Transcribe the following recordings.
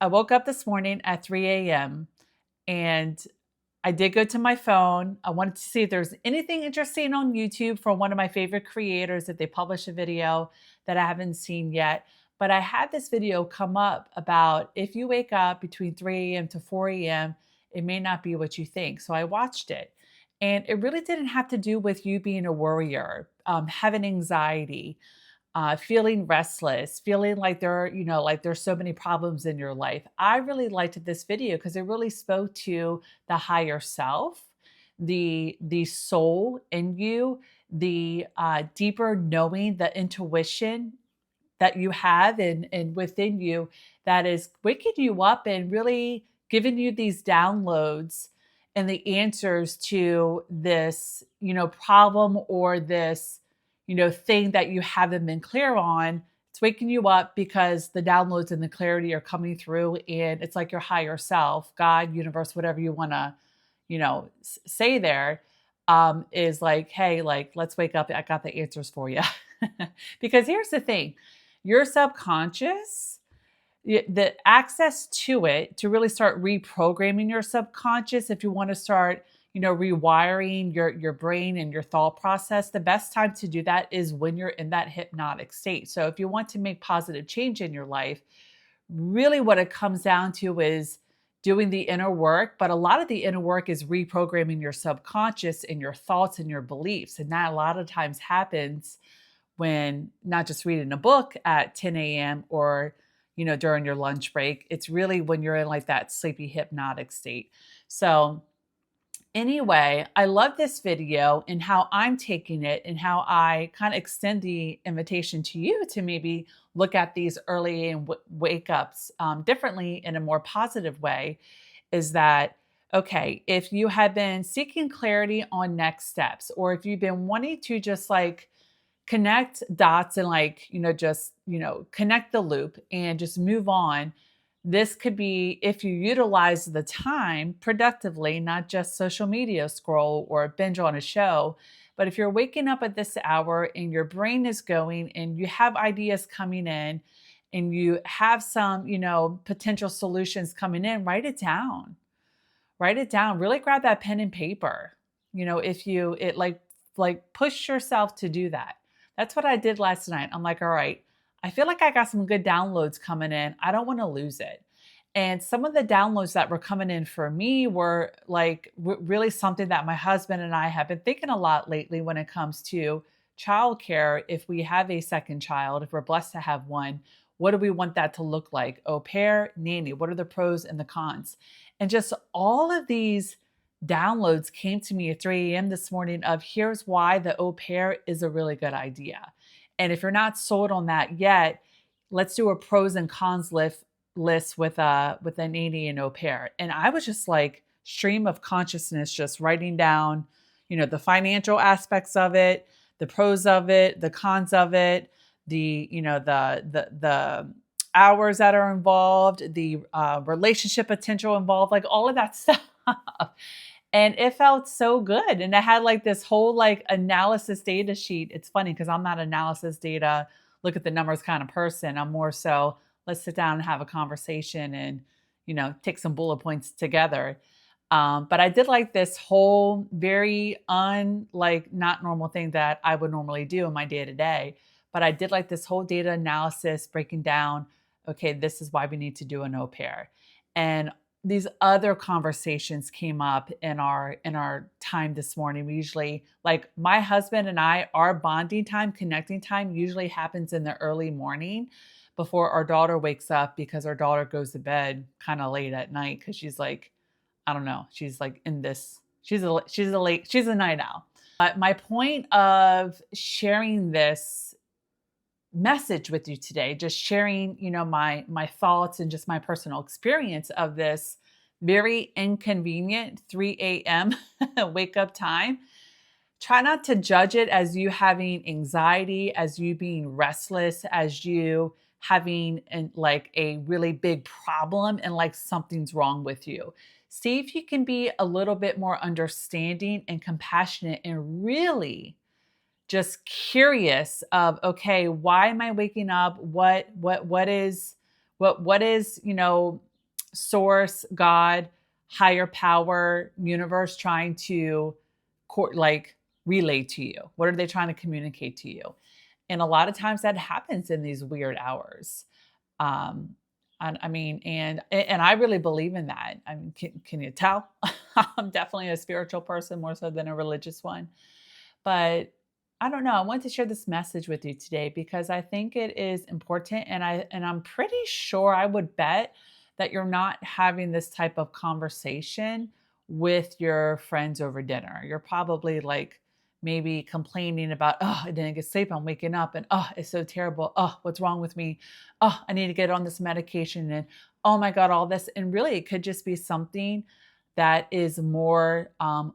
I woke up this morning at 3 a.m. and I did go to my phone. I wanted to see if there's anything interesting on YouTube from one of my favorite creators, if they publish a video that I haven't seen yet. But I had this video come up about if you wake up between 3 a.m. to 4 a.m., it may not be what you think. So I watched it. And it really didn't have to do with you being a worrier, having anxiety, feeling restless, feeling like like there's so many problems in your life. I really liked this video because it really spoke to the higher self, the soul in you, the deeper knowing, the intuition that you have and within you that is waking you up and really giving you these downloads and the answers to this, problem or this, thing that you haven't been clear on. It's waking you up because the downloads and the clarity are coming through, and it's like your higher self, God, universe, whatever you want to, say there, is like, hey, like, let's wake up. I got the answers for you. Because here's the thing, your subconscious, the access to it to really start reprogramming your subconscious, if you want to start, rewiring your brain and your thought process, the best time to do that is when you're in that hypnotic state. So if you want to make positive change in your life, really what it comes down to is doing the inner work. But a lot of the inner work is reprogramming your subconscious and your thoughts and your beliefs. And that a lot of times happens when not just reading a book at 10 a.m. or, during your lunch break. It's really when you're in like that sleepy hypnotic state. So anyway, I love this video and how I'm taking it and how I kind of extend the invitation to you to maybe look at these early and wake ups differently in a more positive way. Is that okay? If you have been seeking clarity on next steps, or if you've been wanting to just like connect dots and like, just, connect the loop and just move on. This could be if you utilize the time productively, not just social media scroll or binge on a show. But if you're waking up at this hour and your brain is going and you have ideas coming in and you have some, potential solutions coming in, write it down. Write it down. Really grab that pen and paper. If you it like push yourself to do that. That's what I did last night. I'm like, all right, I feel like I got some good downloads coming in. I don't want to lose it. And some of the downloads that were coming in for me were like really something that my husband and I have been thinking a lot lately when it comes to childcare. If we have a second child, if we're blessed to have one, what do we want that to look like? Au pair, nanny, what are the pros and the cons? And just all of these downloads came to me at 3 a.m. this morning of here's why the au pair is a really good idea. And if you're not sold on that yet, let's do a pros and cons list with a nanny and au pair. And I was just like stream of consciousness, just writing down, the financial aspects of it, the pros of it, the cons of it, the the hours that are involved, the relationship potential involved, like all of that stuff. And it felt so good. And I had like this whole like analysis data sheet. It's funny because I'm not analysis data, look at the numbers kind of person. I'm more so, let's sit down and have a conversation and, take some bullet points together. But I did like this whole very not normal thing that I would normally do in my day to day. But I did like this whole data analysis breaking down, okay, this is why we need to do an au pair. And these other conversations came up in our time this morning. We usually, like my husband and I, our bonding time, connecting time usually happens in the early morning before our daughter wakes up, because our daughter goes to bed kind of late at night because she's like, I don't know, she's like in this, she's a night owl. But my point of sharing this message with you today, just sharing, my thoughts and just my personal experience of this very inconvenient 3 a.m. wake up time. Try not to judge it as you having anxiety, as you being restless, as you having like a really big problem and like something's wrong with you. See if you can be a little bit more understanding and compassionate and really just curious of, okay, why am I waking up? What is, source, God, higher power, universe trying to like relay to you? What are they trying to communicate to you? And a lot of times that happens in these weird hours. Um, and I mean, and I really believe in that. I mean, can you tell? I'm definitely a spiritual person more so than a religious one. But I don't know. I want to share this message with you today because I think it is important, and I'm pretty sure, I would bet that you're not having this type of conversation with your friends over dinner. You're probably like maybe complaining about, oh, I didn't get sleep. I'm waking up and oh, it's so terrible. Oh, what's wrong with me? Oh, I need to get on this medication and oh my God, all this. And really, it could just be something that is more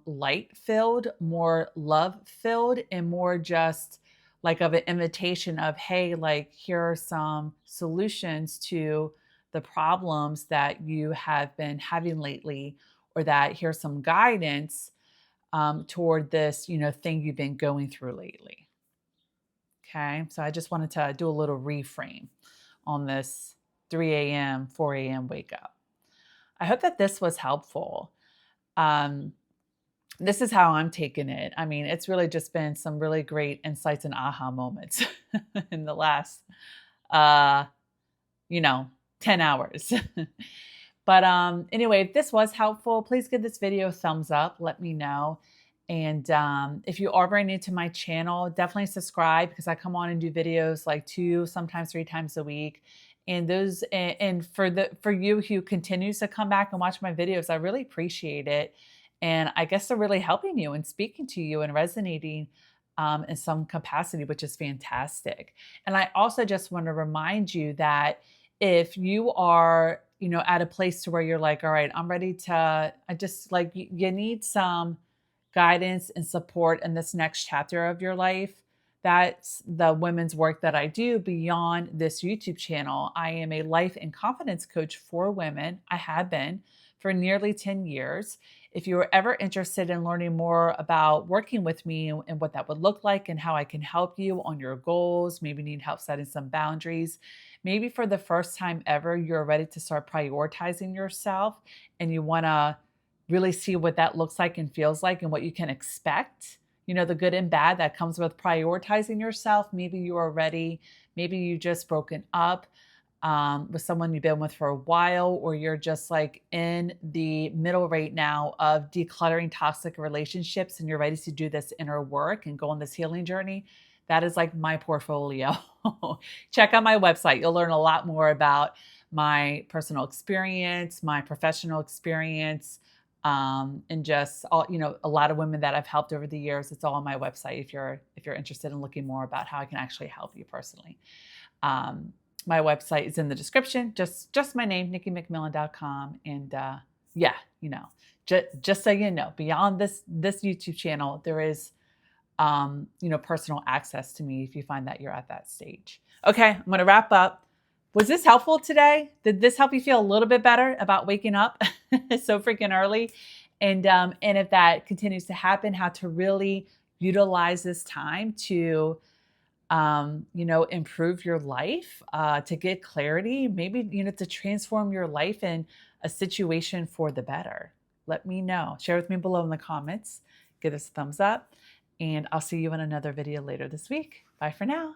light filled, more love filled, and more just like of an invitation of, hey, like here are some solutions to the problems that you have been having lately, or that here's some guidance toward this, thing you've been going through lately. Okay, so I just wanted to do a little reframe on this 3 a.m., 4 a.m. wake up. I hope that this was helpful. Um, this is how I'm taking it. I mean, it's really just been some really great insights and aha moments in the last, uh, 10 hours. But anyway, if this was helpful, please give this video a thumbs up. Let me know. And if you are very new to my channel, definitely subscribe because I come on and do videos like 2, sometimes 3 times a week. And those, and for you who continues to come back and watch my videos, I really appreciate it. And I guess they're really helping you and speaking to you and resonating in some capacity, which is fantastic. And I also just want to remind you that if you are, at a place to where you're like, all right, I'm ready to, I just like, you need some guidance and support in this next chapter of your life. That's the women's work that I do beyond this YouTube channel. I am a life and confidence coach for women. I have been for nearly 10 years. If you are ever interested in learning more about working with me and what that would look like and how I can help you on your goals, maybe need help setting some boundaries, maybe for the first time ever, you're ready to start prioritizing yourself and you want to really see what that looks like and feels like and what you can expect, the good and bad that comes with prioritizing yourself. Maybe you are ready. Maybe you just broken up with someone you've been with for a while, or you're just like in the middle right now of decluttering toxic relationships and you're ready to do this inner work and go on this healing journey. That is like my portfolio. Check out my website. You'll learn a lot more about my personal experience, my professional experience, and just all, a lot of women that I've helped over the years. It's all on my website if you're interested in looking more about how I can actually help you personally. My website is in the description, just my name, nikkimcmillan.com. And yeah, just so you know, beyond this YouTube channel, there is personal access to me if you find that you're at that stage. Okay, I'm going to wrap up. Was this helpful today? Did this help you feel a little bit better about waking up so freaking early? And if that continues to happen, how to really utilize this time to improve your life, to get clarity, maybe, to transform your life in a situation for the better. Let me know. Share with me below in the comments. Give us a thumbs up, and I'll see you in another video later this week. Bye for now.